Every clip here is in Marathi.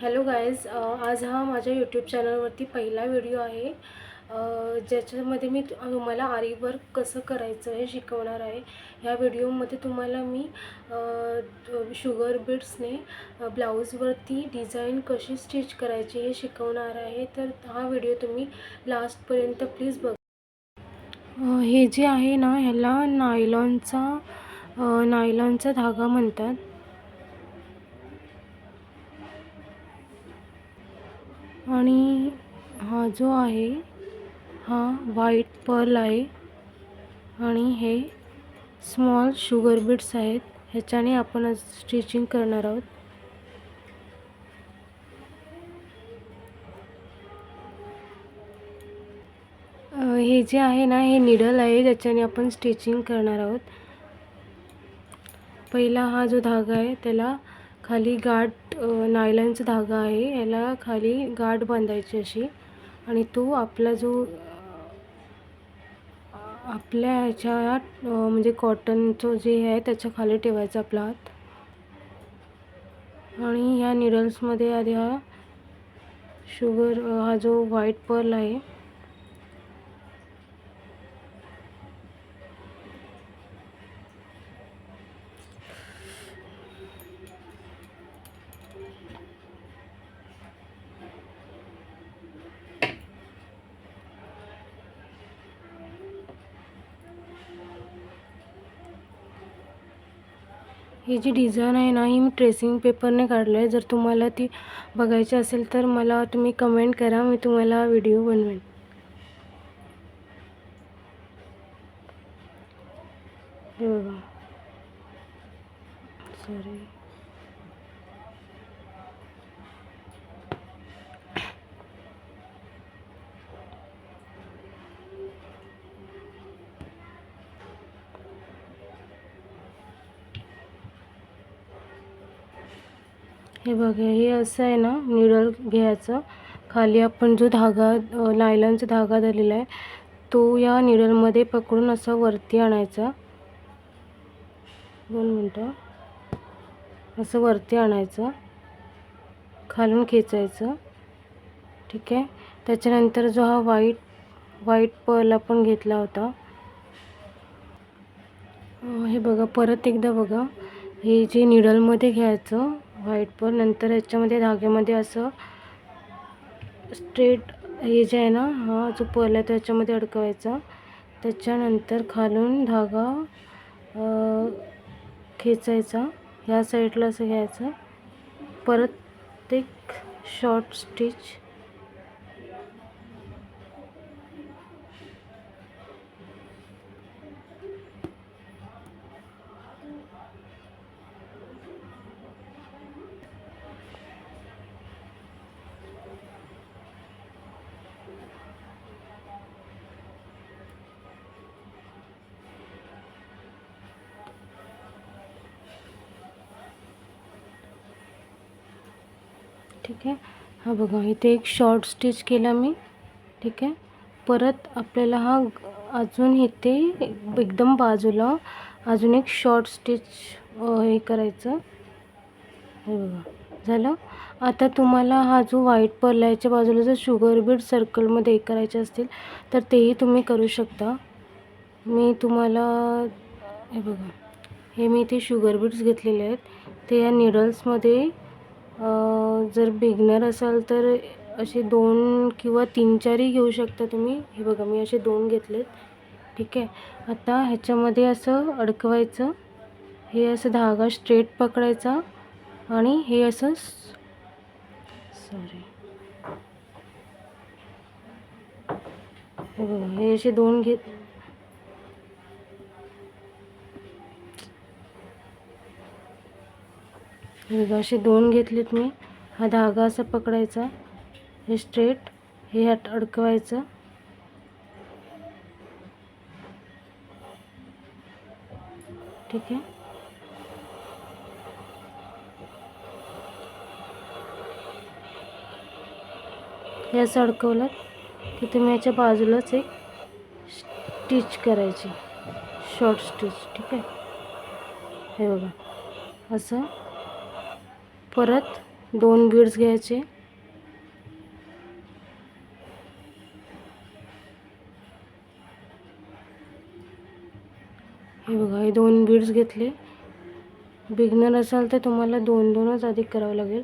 हॅलो गाईज, आज हा माझ्या यूट्यूब चॅनलवरती पहिला व्हिडिओ आहे ज्याच्यामध्ये मी तुम्हाला आरी वर्क कसं करायचं हे शिकवणार आहे। ह्या व्हिडिओमध्ये तुम्हाला मी शुगर बीड्सने ब्लाऊजवरती डिझाईन कशी स्टिच करायची हे शिकवणार आहे। तर हा व्हिडिओ तुम्ही लास्टपर्यंत प्लीज बघा। हे जे आहे ना, ह्याला नायलॉनचा धागा म्हणतात। आणि हा जो आहे हा व्हाईट पर्ल आहे आणि हे स्मॉल शुगर बीड्स आहेत। ह्याच्याने आपण आज स्टिचिंग करणार आहोत। हे जे आहे ना, हे निडल आहे ज्याच्याने आपण स्टिचिंग करणार आहोत। पहिला हा जो धागा आहे त्याला खाली गाठ, नायलॉनचा धागा आहे, याला खाली गाठ बांधायची अशी, आणि तो आपला जो आपल्या ह्याच्या म्हणजे कॉटनचं जे आहे त्याच्या खाली ठेवायचा आपला हात। आणि ह्या निडल्समध्ये आधी हा हा जो व्हाईट पर्ल आहे ही जी डिझाईन आहे ना, ही मी ट्रेसिंग पेपरने काढलं आहे। जर तुम्हाला ती बघायची असेल तर मला तुम्ही कमेंट करा, मी तुम्हाला व्हिडिओ बनवेन। हे बघा, सॉरी, हे बघा, हे असं आहे ना, निडल घ्यायचं, खाली आपण जो धागा नायलॉनचा धागा धरलेला आहे तो या निडलमध्ये पकडून असं वरती आणायचा। 2 मिनटं, असं वरती आणायचं, खालून खेचायचं, ठीक आहे। त्याच्यानंतर जो हा व्हाईट पर्ल आपण घेतला होता, हे बघा, परत एकदा बघा, हे जे निडलमध्ये घ्यायचं व्हाईट पर्ल, नंतर ह्याच्यामध्ये धाग्यामध्ये असं स्ट्रेट हे जे आहे ना, हा जो पर्ल आहे त्याच्यामध्ये अडकवायचा। त्याच्यानंतर खालून धागा खेचायचा, ह्या साईडला असं घ्यायचं, परत एक शॉर्ट स्टिच, ठीक आहे। हा बघा, इथे एक शॉर्ट स्टिच केला मी, ठीक आहे। परत आपल्याला हा अजून इथे एकदम बाजूला अजून एक शॉर्ट स्टिच हे करायचं। हे बघा, झालं। आता तुम्हाला हा जो व्हाईट पर्ल आहे याच्या बाजूला जर शुगर बीड सर्कलमध्ये हे करायचे असतील तर तेही तुम्ही करू शकता। मी तुम्हाला, हे बघा, हे मी इथे शुगर बीड्स घेतलेले आहेत, ते या निडल्समध्ये जर बिगनर असाल तर असे 2 किंवा 3-4ही घेऊ शकता तुम्ही। हे बघा, मी असे 2 घेतलेत, ठीक आहे। आता ह्याच्यामध्ये असं अडकवायचं, हे असं धागा स्ट्रेट पकडायचा आणि हे असं, सॉरी, हे बघा, हे असे 2 असे 2 घेतलेत मी। हा धागा असा पकडायचा, हे स्ट्रेट, हे ह्यात अडकवायचं, ठीक आहे। हे असं अडकवलं की तुम्ही याच्या बाजूलाच एक स्टिच करायची, शॉर्ट स्टिच, ठीक आहे। हे बघा, असं परत 2 बीड्स घ्यायचे. हे बघा, हे 2 बीड्स घेतले. बिगनर असाल तर तुम्हाला 2-2च अधिक करावं लागेल.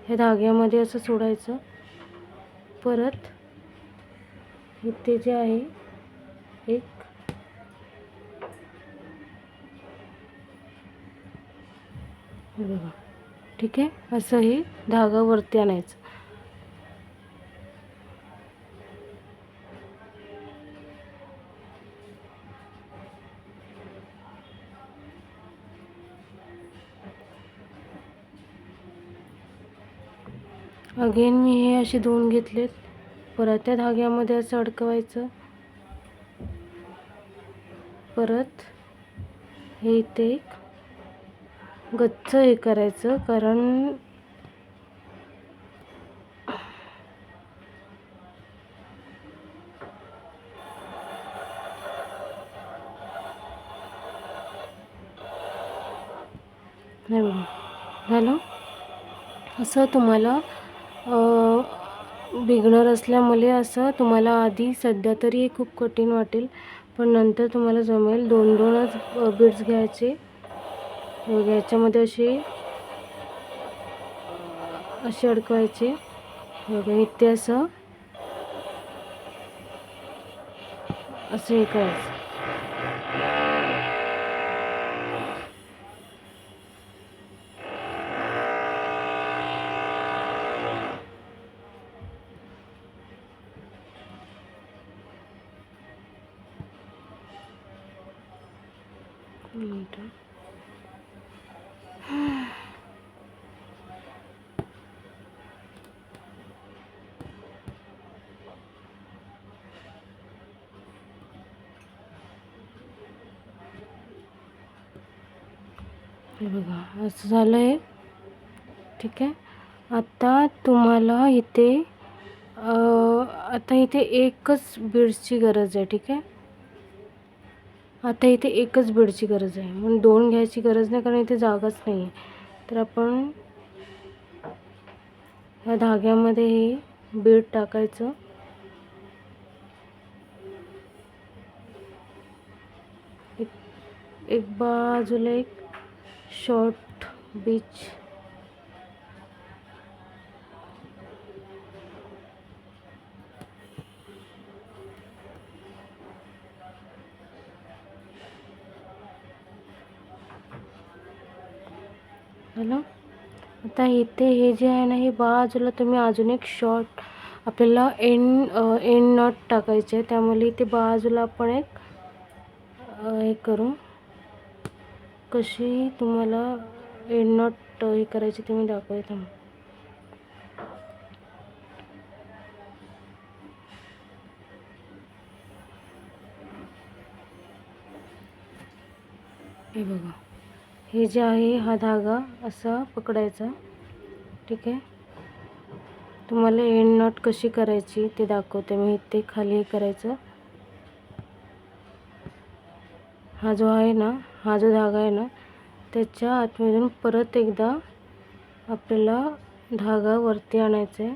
हे धाग्यामध्ये असं सोडायचं. परत इथे जे आहे एक हे बघा, ठीक आहे. असं हे धागा वरती आणायचं. अगेन मी हे असे 2 घेतलेत. परत त्या धाग्यामध्ये असं अडकवायचं. परत हे इथे एक गच्च हे करायचं, कारण नाही बघा झालं. असं तुम्हाला बिगनर असल्यामुळे असं तुम्हाला आधी सध्या तरी हे खूप कठीण वाटेल, पण नंतर तुम्हाला जमेल. 2-2च बीड्स घ्यायचे. याच्यामध्ये असे अडकवायचे. बघा, इथे असं हे करायचं. हे बघा, असं झालं आहे. ठीक आहे. आता तुम्हाला इथे एकच बीड्सची गरज आहे. ठीक आहे. आता इथे एकच बीडची गरज आहे, म्हणून 2 घ्यायची गरज नाही, कारण इथे जागाच नाही आहे. तर आपण ह्या धाग्यामध्ये हे बीड टाकायचं. एक बाजूला एक शॉर्ट बीच झालं. आता इथे हे जे आहे ना, हे बाजूला तुम्ही अजून एक शॉर्ट आपल्याला एंड नॉट टाकायचे आहे, त्यामुळे इथे बाजूला आपण एक हे करू. कशी तुम्हाला एंड नॉट हे करायची ते मी दाखवते. हे बघा, हे जे आहे हा धागा असा पकडायचा. ठीक आहे. तुम्हाला एंड नॉट कशी करायची ते दाखवते मी. इथे खाली करायचं. हा जो आहे ना, हा जो धागा आहे ना, त्याच्या आतमधून परत एकदा आपल्याला धागा वरती आणायचा आहे.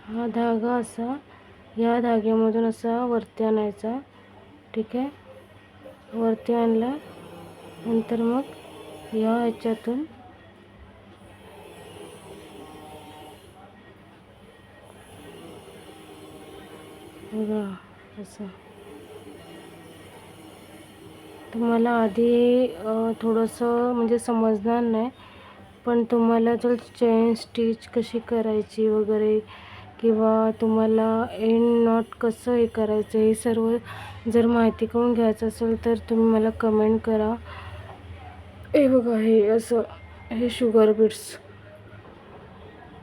हा धागा असा या धाग्यामधून असा वरती आणायचा. ठीक आहे. वरती आणला नंतर मग या ह्याच्यातून बघा असं. तुम्हाला आधी थोडंसं म्हणजे समजणार नाही, पण तुम्हाला जर चेन स्टिच कशी करायची वगैरे, किंवा तुम्हाला एंड नॉट कसं हे करायचं, हे सर्व जर माहिती करून घ्यायचं असेल तर तुम्ही मला कमेंट करा. हे बघा, हे असं हे शुगर बीड्स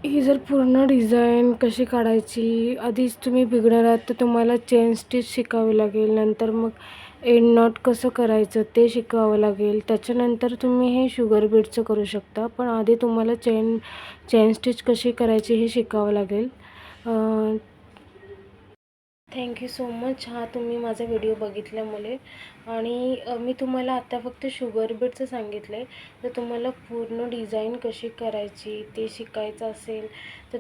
ही जर पूर्ण डिझाईन कशी काढायची, आधीच तुम्ही बिगिनर आहात तर तुम्हाला चेन स्टिच शिकावी लागेल. नंतर मग एंड नॉट कसं करायचं ते शिकावं लागेल. त्याच्यानंतर तुम्ही हे शुगर बीडचं करू शकता. पण आधी तुम्हाला चेन स्टिच कशी करायची हे शिकावं लागेल. थँक्यू सो मच हा तुम्ही माझा व्हिडिओ बघितल्यामुळे. आणि मी तुम्हाला आता फक्त शुगर बीडचं सांगितलं आहे. तर तुम्हाला पूर्ण डिझाईन कशी करायची ते शिकायचं असेल तर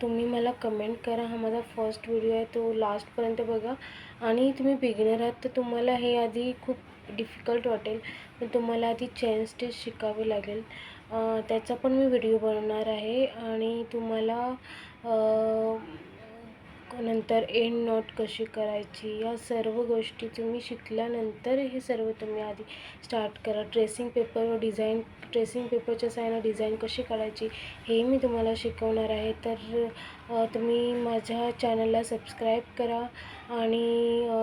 तुम्ही मला कमेंट करा. हा माझा फर्स्ट व्हिडिओ आहे, तो लास्टपर्यंत बघा. आणि तुम्ही बिगिनर आहात तर तुम्हाला हे आधी खूप डिफिकल्ट वाटेल, पण तुम्हाला आधी चेन स्टिच शिकावे लागेल. त्याचा पण मी व्हिडिओ बनवणार आहे. आणि तुम्हाला नंतर एंड नॉट कशी करायची या सर्व गोष्टी तुम्ही शिकल्यानंतर हे सर्व तुम्ही आधी स्टार्ट करा. ट्रेसिंग पेपरवर ट्रेसिंग पेपरच्या साहाय्याने डिझाईन कशी काढायची हे मी तुम्हाला शिकवणार आहे. तर तुम्ही माझ्या चॅनलला सबस्क्राईब करा आणि